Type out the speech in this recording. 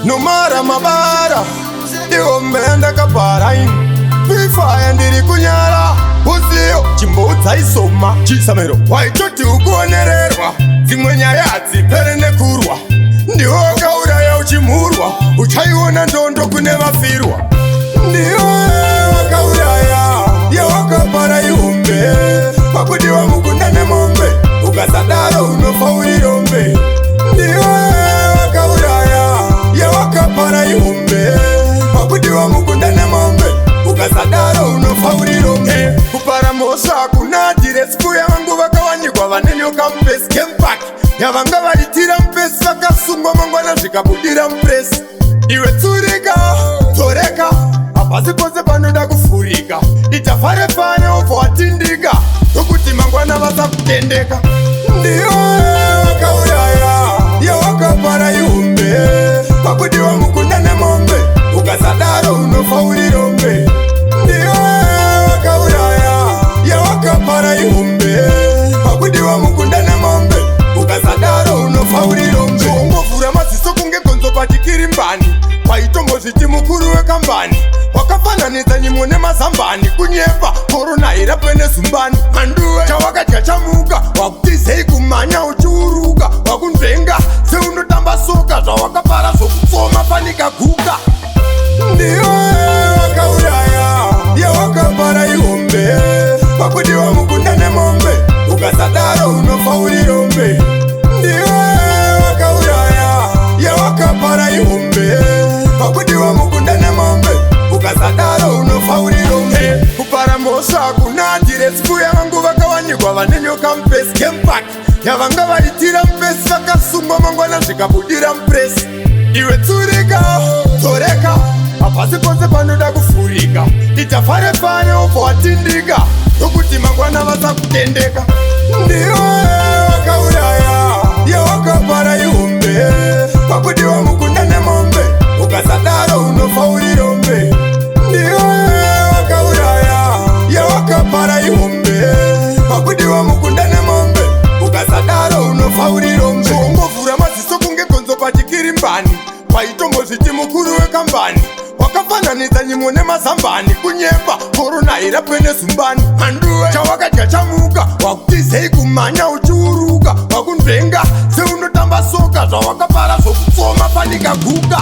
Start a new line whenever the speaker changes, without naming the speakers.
Numara mabara iwo menda kapara Pifaya ndiri kunyara Uziyo chimbudza isoma Chisamero waitoti ukuonererwa Zimwe nyaya hadzipere nekurwa Ndiwo wakauraya uchimurwa Uchaiona ndondo kune vafirwa Ndiwo wakauraya Yawakapara ihumbe Pakudiwa mukunda nemombe Ukasadaro unofa uri rombe Ndiwo wakauraya Yawakapara ihumbe Pakudiwa mukunda nemombe Ukasadaro unofa uri rombe Kupara mosha hakuna diresiku ya vangu vakawanikwa vanenyoka mpesi Kempaki yavanga varitira mpesi vakasungwa mangwana zvikabudira mpuresi Iwe tsurika, toreka Hapasi pose panoda kufurika Itafare pane obva watindika Tokuti mangwana vasakutendeka Ndiwo wakauraya Yawakapara ihumbe Pakudiwa mukunda nemombe Ukasadaro unofa uri rombe Ndiwo wakauraya Yawakapara ihumbe Pakudiwa mukunda nemombe Ukasadaro unofa uri rombe Ungovhura maziso kunge gonzo patikiri mbani Paitombozviti mukuru wekambani Wakafananidza nyimo nemazambani Kunyepa korona irapene zumbani Manduwe chawakadya chamuka Wakutizei kumanya uchiuruka Wakunzvenga seunotamba soka Zvawakapara zvokutsoma panika guka Ndiwo wakauraya Yawakapara ihumbe Pakudiwa mukunda nemombe Ukasadaro unofa uri rombe Ndiwo wakauraya Yawakapara ihumbe Pakudiwa mukunda nemombe Ukasadaro unofa uri rombe Kupara mosha hakuna diresiku yavangu vakawanikwa vanenyoka mpesi Kempaki yavanga vaitira mpesi vakasungwa mangwana zvikabudira mpuresi Iwe tsurika, toreka Hapasi pose panoda kufurika Itafare pane obva watindika Tokuti mangwana vasakutendeka Ndiwo wakauraya Yawakapara ihumbe Pakudiwa mukunda nemombe Ukasadaro unofa uri rombe Ndiwo wakauraya Yawakapara ihumbe Pakudiwa mukunda nemombe Ukasadaro unofa uri rombe Ungovhura maziso kunge gonzo patikiri mbani Paitombozviti mukuru wekambani Wakafananidza nyimo nemazambani Kunyepa korona irapene zumbani Manduwe chawakadya chamuka Wakutizei kumanya uchiuruka Wakunzvenga seunotamba soka Zvawakapara zvokutsoma panika guka